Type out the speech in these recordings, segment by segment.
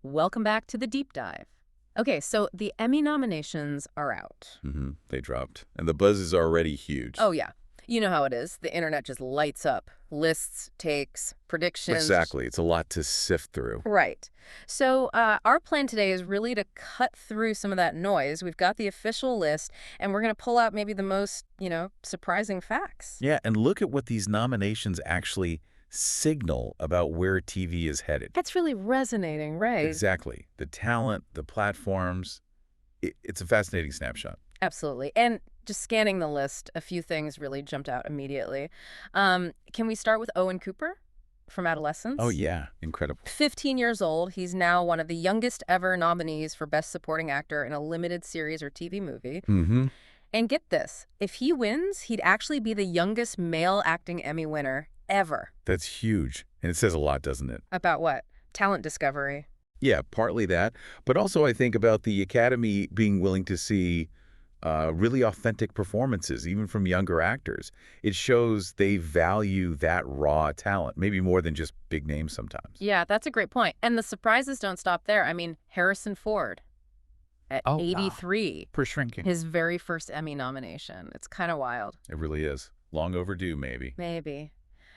Welcome back to the deep dive. Okay, so the Emmy nominations are out. They dropped. And the buzz is already huge. Oh, yeah. You know how it is. The internet just lights up. Lists, takes, predictions. Exactly. It's a lot to sift through. Right. So our plan today is really to cut through some of that noise. We've got the official list, and we're going to pull out maybe the most, surprising facts. Yeah, and look at what these nominations actually signal about where TV is headed. That's really resonating, right? Exactly. The talent, the platforms. It's a fascinating snapshot. Absolutely. And just scanning the list, a few things really jumped out immediately. Can we start with Owen Cooper from Adolescence? Oh, yeah. Incredible. 15 years old. He's now one of the youngest ever nominees for Best Supporting Actor in a limited series or TV movie. And get this, if he wins, he'd actually be the youngest male acting Emmy winner ever. That's huge. And it says a lot, doesn't it? About what? Talent discovery. Yeah, partly that. But also I think about the Academy being willing to see really authentic performances, even from younger actors. It shows they value that raw talent, maybe more than just big names sometimes. Yeah, that's a great point. And the surprises don't stop there. I mean, Harrison Ford at 83. For shrinking. His very first Emmy nomination. It's kind of wild. It really is. Long overdue, maybe. Maybe.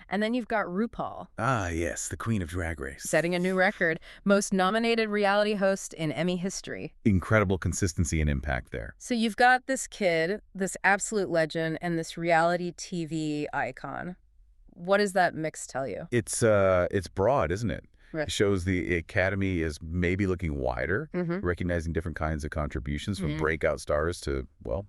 And then you've got RuPaul. Ah, yes, the queen of Drag Race. Setting a new record. Most nominated reality host in Emmy history. Incredible consistency and impact there. So you've got this kid, this absolute legend, and this reality TV icon. What does that mix tell you? It's broad, isn't it? Right. It shows the Academy is maybe looking wider, Mm-hmm. recognizing different kinds of contributions from breakout stars to, well,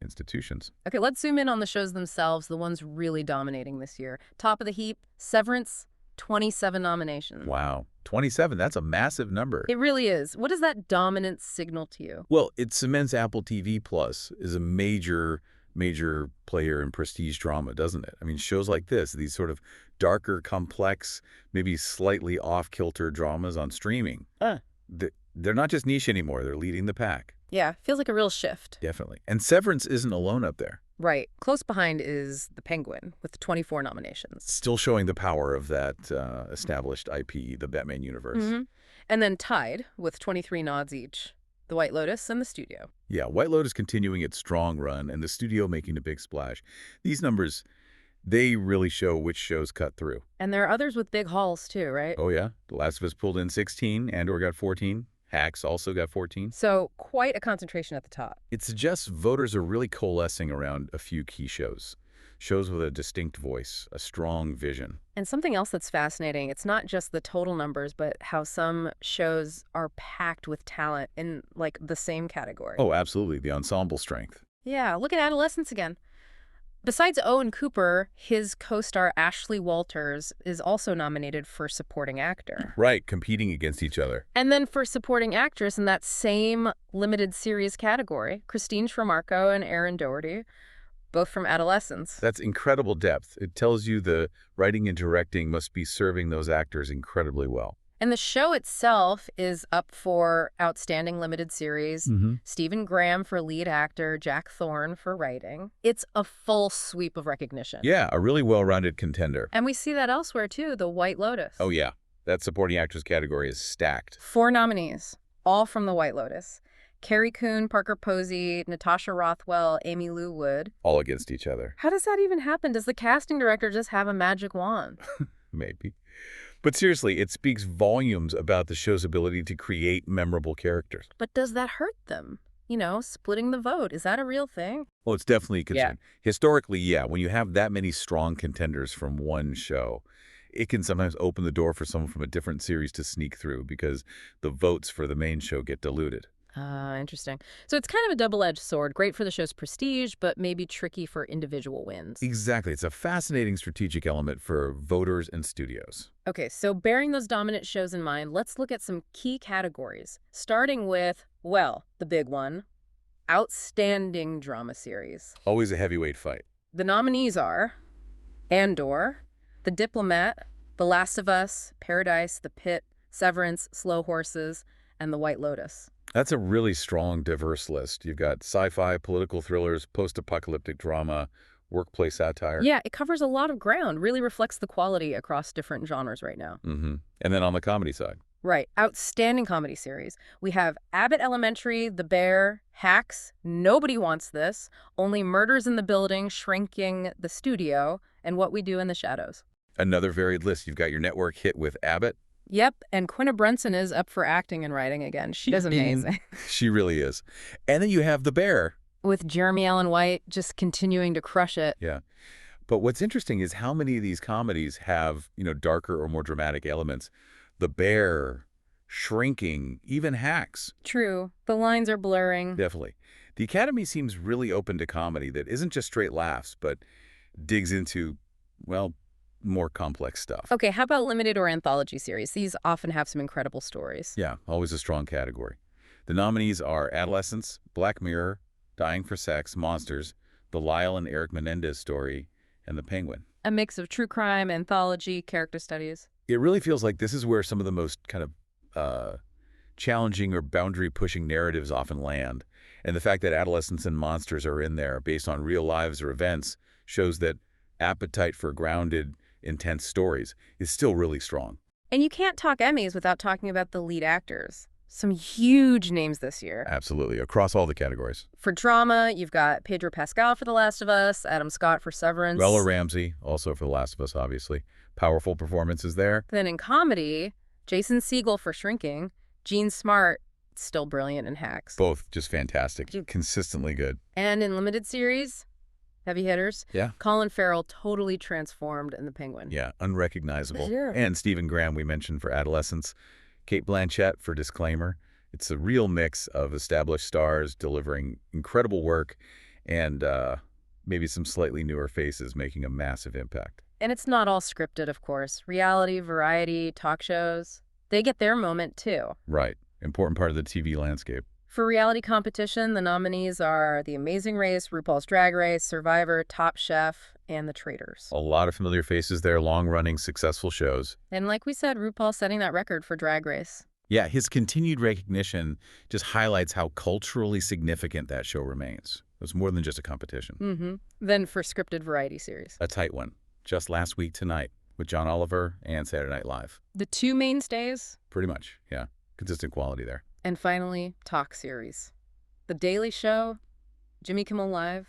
institutions. Okay, let's zoom in on the shows themselves, the ones really dominating this year. Top of the heap, Severance, 27 nominations. Wow. 27, that's a massive number. It really is. What does that dominance signal to you? Well, it cements Apple TV Plus is a major player in prestige drama, doesn't it? I mean, shows like this, these sort of darker, complex, maybe slightly off-kilter dramas on streaming. They're not just niche anymore. They're leading the pack. Yeah, feels like a real shift. Definitely. And Severance isn't alone up there. Right. Close behind is The Penguin with 24 nominations. Still showing the power of that established IP, the Batman universe. And then tied with 23 nods each, The White Lotus and The Studio. Yeah, White Lotus continuing its strong run and The Studio making a big splash. These numbers, they really show which shows cut through. And there are others with big hauls too, right? Oh, yeah. The Last of Us pulled in 16. Andor got 14. Hacks also got 14. So quite a concentration at the top. It suggests voters are really coalescing around a few key shows. Shows with a distinct voice, a strong vision. And something else that's fascinating, it's not just the total numbers, but how some shows are packed with talent in, like, the same category. Oh, absolutely. The ensemble strength. Yeah, look at Adolescence again. Besides Owen Cooper, his co-star Ashley Walters is also nominated for Supporting Actor. Right, competing against each other. And then for Supporting Actress in that same limited series category, Christine Tremarco and Erin Doherty, both from Adolescence. That's incredible depth. It tells you the writing and directing must be serving those actors incredibly well. And the show itself is up for Outstanding Limited Series, Stephen Graham for lead actor, Jack Thorne for writing. It's a full sweep of recognition. Yeah, a really well-rounded contender. And we see that elsewhere, too, The White Lotus. Oh, yeah. That supporting actress category is stacked. 4 nominees, all from The White Lotus. Carrie Coon, Parker Posey, Natasha Rothwell, Amy Lou Wood. All against each other. How does that even happen? Does the casting director just have a magic wand? Maybe. But seriously, it speaks volumes about the show's ability to create memorable characters. But does that hurt them? Splitting the vote, is that a real thing? Well, it's definitely a concern. Historically, yeah, when you have that many strong contenders from one show, it can sometimes open the door for someone from a different series to sneak through because the votes for the main show get diluted. Interesting. So it's kind of a double-edged sword. Great for the show's prestige, but maybe tricky for individual wins. Exactly. It's a fascinating strategic element for voters and studios. Okay, so bearing those dominant shows in mind, let's look at some key categories, starting with, well, the big one, Outstanding Drama Series. Always a heavyweight fight. The nominees are Andor, The Diplomat, The Last of Us, Paradise, The Pit, Severance, Slow Horses, and The White Lotus. That's a really strong, diverse list. You've got sci-fi, political thrillers, post-apocalyptic drama, workplace satire. Yeah, it covers a lot of ground, really reflects the quality across different genres right now. And then on the comedy side. Right. Outstanding comedy series. We have Abbott Elementary, The Bear, Hacks, Nobody Wants This, Only Murders in the Building, Shrinking the Studio, and What We Do in the Shadows. Another varied list. You've got your network hit with Abbott. Yep, and Quinta Brunson is up for acting and writing again. She is amazing. She really is. And then you have The Bear. With Jeremy Allen White just continuing to crush it. Yeah. But what's interesting is how many of these comedies have, darker or more dramatic elements. The Bear, Shrinking, even Hacks. True. The lines are blurring. Definitely. The Academy seems really open to comedy that isn't just straight laughs, but digs into, well, more complex stuff. Okay, how about limited or anthology series? These often have some incredible stories. Yeah, always a strong category. The nominees are Adolescence, Black Mirror, Dying for Sex, Monsters, The Lyle and Eric Menendez Story, and The Penguin. A mix of true crime, anthology, character studies. It really feels like this is where some of the most kind of challenging or boundary-pushing narratives often land. And the fact that Adolescence and Monsters are in there based on real lives or events shows that appetite for grounded, intense stories is still really strong. And you can't talk Emmys without talking about the lead actors. Some huge names this year. Absolutely, across all the categories. For drama, you've got Pedro Pascal for The Last of Us, Adam Scott for Severance. Bella Ramsey, also for The Last of Us, obviously. Powerful performances there. Then in comedy, Jason Segel for Shrinking, Gene Smart, still brilliant in Hacks. Both just fantastic, consistently good. And in limited series, heavy hitters, Yeah. Colin Farrell totally transformed in The Penguin. Yeah, unrecognizable. Sure. And Stephen Graham we mentioned for Adolescence. Kate Blanchett for Disclaimer. It's a real mix of established stars delivering incredible work and maybe some slightly newer faces making a massive impact. And it's not all scripted, of course. Reality, variety, talk shows, they get their moment too. Right. Important part of the TV landscape. For reality competition, the nominees are The Amazing Race, RuPaul's Drag Race, Survivor, Top Chef, and The Traitors. A lot of familiar faces there, long-running, successful shows. And like we said, RuPaul setting that record for Drag Race. Yeah, his continued recognition just highlights how culturally significant that show remains. It's more than just a competition. Then for scripted variety series. A tight one. Just last week tonight with John Oliver and Saturday Night Live. The two mainstays. Pretty much, yeah. Consistent quality there. And finally, talk series. The Daily Show, Jimmy Kimmel Live,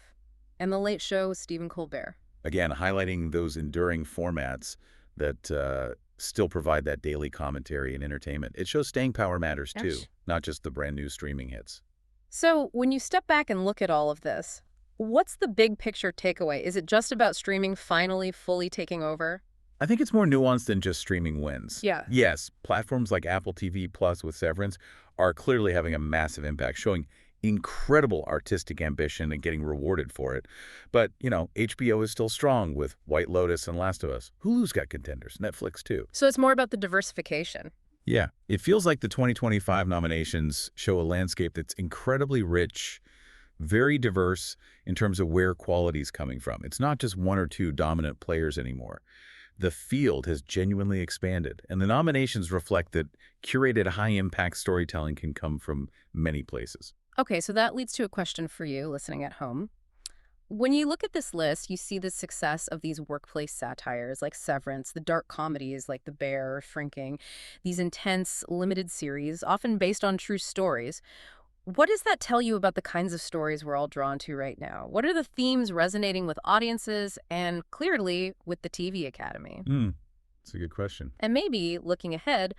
and The Late Show with Stephen Colbert. Again, highlighting those enduring formats that still provide that daily commentary and entertainment. It shows staying power matters, too, not just the brand new streaming hits. So when you step back and look at all of this, what's the big picture takeaway? Is it just about streaming finally fully taking over? I think it's more nuanced than just streaming wins. Yeah. Yes, platforms like Apple TV Plus with Severance are clearly having a massive impact, showing incredible artistic ambition and getting rewarded for it. But, HBO is still strong with White Lotus and Last of Us. Hulu's got contenders, Netflix too. So it's more about the diversification. Yeah, it feels like the 2025 nominations show a landscape that's incredibly rich, very diverse in terms of where quality's coming from. It's not just one or two dominant players anymore. The field has genuinely expanded, and the nominations reflect that curated high-impact storytelling can come from many places. Okay, so that leads to a question for you listening at home. When you look at this list, you see the success of these workplace satires like Severance, the dark comedies like The Bear or Shrinking, these intense, limited series, often based on true stories. What does that tell you about the kinds of stories we're all drawn to right now? What are the themes resonating with audiences and clearly with the TV Academy? That's a good question. And maybe, looking ahead,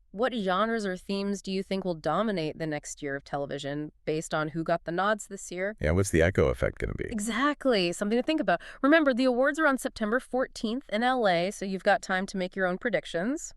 what genres or themes do you think will dominate the next year of television based on who got the nods this year? Yeah, what's the echo effect going to be? Exactly. Something to think about. Remember, the awards are on September 14th in LA, so you've got time to make your own predictions.